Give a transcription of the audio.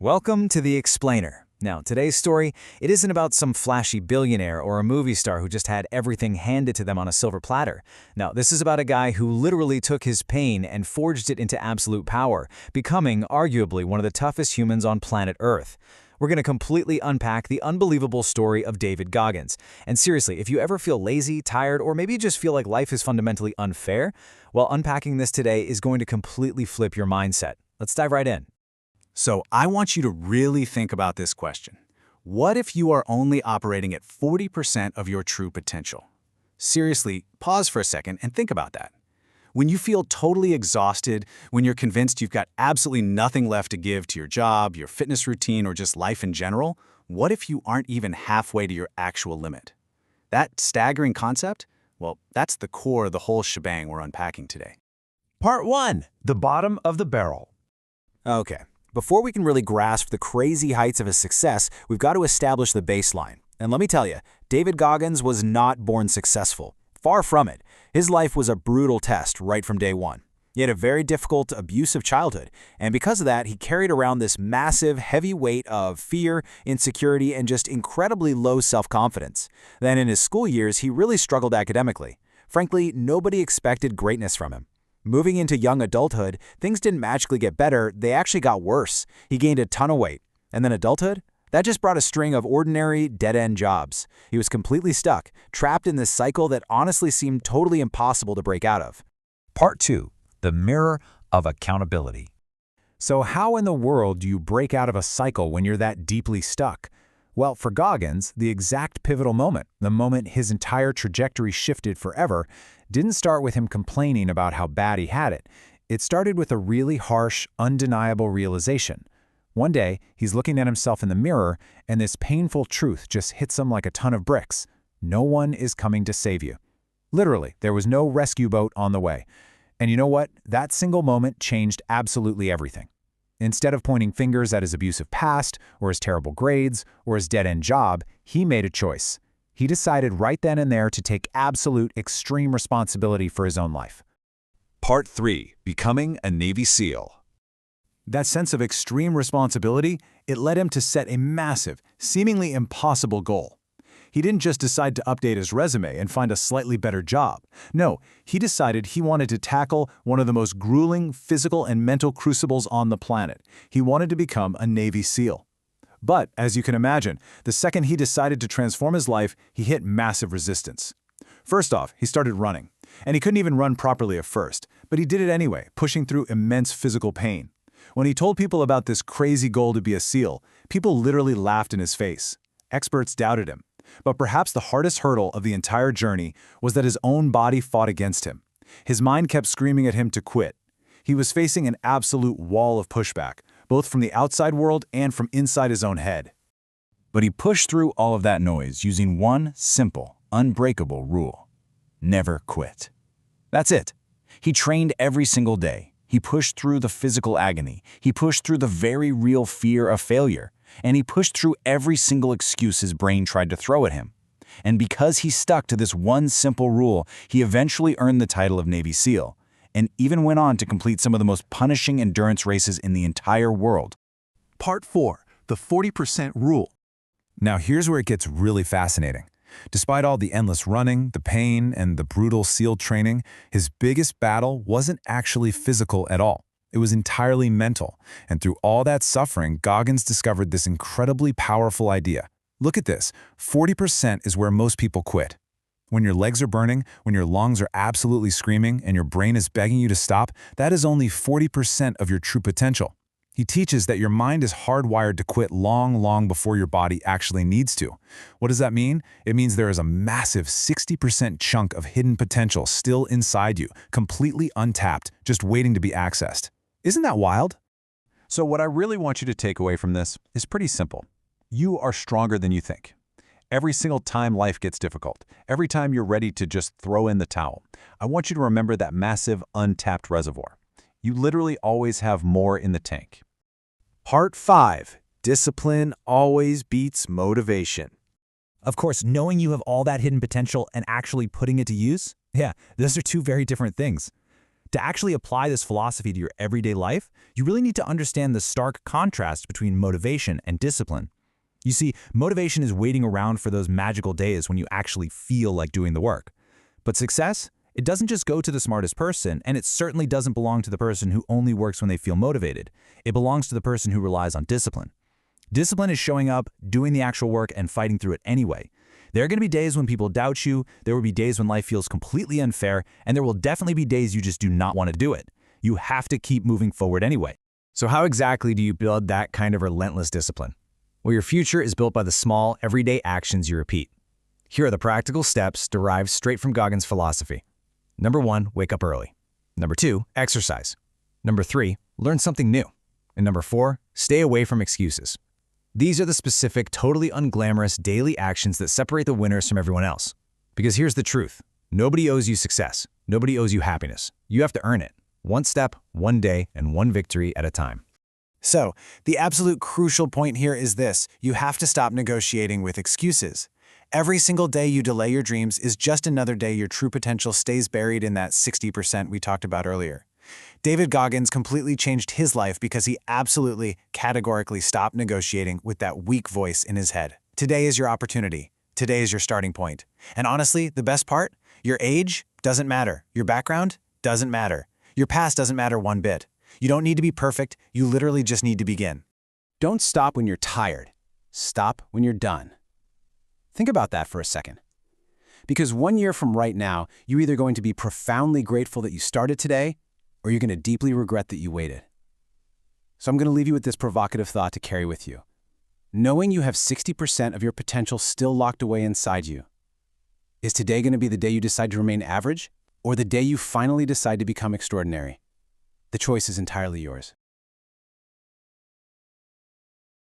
Welcome to The Explainer. Now, today's story, it isn't about some flashy billionaire or a movie star who just had everything handed to them on a silver platter. No, this is about a guy who literally took his pain and forged it into absolute power, becoming arguably one of the toughest humans on planet Earth. We're going to completely unpack the unbelievable story of David Goggins. And seriously, if you ever feel lazy, tired, or maybe you just feel like life is fundamentally unfair, well, unpacking this today is going to completely flip your mindset. Let's dive right in. So I want you to really think about this question. What if you are only operating at 40% of your true potential? Seriously, pause for a second and think about that. When you feel totally exhausted, when you're convinced you've got absolutely nothing left to give to your job, your fitness routine, or just life in general, what if you aren't even halfway to your actual limit? That staggering concept? Well, that's the core of the whole shebang we're unpacking today. Part 1. The bottom of the barrel. Okay. Before we can really grasp the crazy heights of his success, we've got to establish the baseline. And let me tell you, David Goggins was not born successful. Far from it. His life was a brutal test right from day one. He had a very difficult, abusive childhood, and because of that, he carried around this massive, heavy weight of fear, insecurity, and just incredibly low self-confidence. Then in his school years, he really struggled academically. Frankly, nobody expected greatness from him. Moving into young adulthood, things didn't magically get better, they actually got worse. He gained a ton of weight. And then adulthood? That just brought a string of ordinary, dead-end jobs. He was completely stuck, trapped in this cycle that honestly seemed totally impossible to break out of. Part 2. The mirror of accountability. So how in the world do you break out of a cycle when you're that deeply stuck? Well, for Goggins, the exact pivotal moment, the moment his entire trajectory shifted forever, didn't start with him complaining about how bad he had it. It started with a really harsh, undeniable realization. One day, he's looking at himself in the mirror, and this painful truth just hits him like a ton of bricks. No one is coming to save you. Literally, there was no rescue boat on the way. And you know what? That single moment changed absolutely everything. Instead of pointing fingers at his abusive past, or his terrible grades, or his dead-end job, he made a choice. He decided right then and there to take absolute extreme responsibility for his own life. Part 3. Becoming a Navy SEAL. That sense of extreme responsibility, it led him to set a massive, seemingly impossible goal. He didn't just decide to update his resume and find a slightly better job. No, he decided he wanted to tackle one of the most grueling physical and mental crucibles on the planet. He wanted to become a Navy SEAL. But, as you can imagine, the second he decided to transform his life, he hit massive resistance. First off, he started running. And he couldn't even run properly at first, but he did it anyway, pushing through immense physical pain. When he told people about this crazy goal to be a SEAL, people literally laughed in his face. Experts doubted him. But perhaps the hardest hurdle of the entire journey was that his own body fought against him. His mind kept screaming at him to quit. He was facing an absolute wall of pushback, both from the outside world and from inside his own head. But he pushed through all of that noise using one simple, unbreakable rule. Never quit. That's it. He trained every single day. He pushed through the physical agony. He pushed through the very real fear of failure. And he pushed through every single excuse his brain tried to throw at him. And because he stuck to this one simple rule, he eventually earned the title of Navy SEAL, and even went on to complete some of the most punishing endurance races in the entire world. Part 4. The 40% Rule. Now here's where it gets really fascinating. Despite all the endless running, the pain, and the brutal SEAL training, his biggest battle wasn't actually physical at all. It was entirely mental, and through all that suffering, Goggins discovered this incredibly powerful idea. Look at this, 40% is where most people quit. When your legs are burning, when your lungs are absolutely screaming, and your brain is begging you to stop, that is only 40% of your true potential. He teaches that your mind is hardwired to quit long before your body actually needs to. What does that mean? It means there is a massive 60% chunk of hidden potential still inside you, completely untapped, just waiting to be accessed. Isn't that wild? So what I really want you to take away from this is pretty simple. You are stronger than you think. Every single time life gets difficult, every time you're ready to just throw in the towel, I want you to remember that massive untapped reservoir. You literally always have more in the tank. Part 5. Discipline always beats motivation. Of course, knowing you have all that hidden potential and actually putting it to use, those are two very different things. To actually apply this philosophy to your everyday life, you really need to understand the stark contrast between motivation and discipline. You see, motivation is waiting around for those magical days when you actually feel like doing the work. But success? It doesn't just go to the smartest person, and it certainly doesn't belong to the person who only works when they feel motivated. It belongs to the person who relies on discipline. Discipline is showing up, doing the actual work, and fighting through it anyway. There are going to be days when people doubt you, there will be days when life feels completely unfair, and there will definitely be days you just do not want to do it. You have to keep moving forward anyway. So how exactly do you build that kind of relentless discipline? Well, your future is built by the small, everyday actions you repeat. Here are the practical steps derived straight from Goggins' philosophy. Number 1, wake up early. Number 2, exercise. Number 3, learn something new. And number 4, stay away from excuses. These are the specific, totally unglamorous daily actions that separate the winners from everyone else. Because here's the truth. Nobody owes you success. Nobody owes you happiness. You have to earn it. One step, one day, and one victory at a time. So, the absolute crucial point here is this: you have to stop negotiating with excuses. Every single day you delay your dreams is just another day your true potential stays buried in that 60% we talked about earlier. David Goggins completely changed his life because he absolutely, categorically stopped negotiating with that weak voice in his head. Today is your opportunity. Today is your starting point. And honestly, the best part? Your age doesn't matter. Your background doesn't matter. Your past doesn't matter one bit. You don't need to be perfect. You literally just need to begin. Don't stop when you're tired. Stop when you're done. Think about that for a second. Because 1 year from right now, you're either going to be profoundly grateful that you started today, or you're going to deeply regret that you waited. So I'm going to leave you with this provocative thought to carry with you. Knowing you have 60% of your potential still locked away inside you. Is today going to be the day you decide to remain average, or the day you finally decide to become extraordinary? The choice is entirely yours.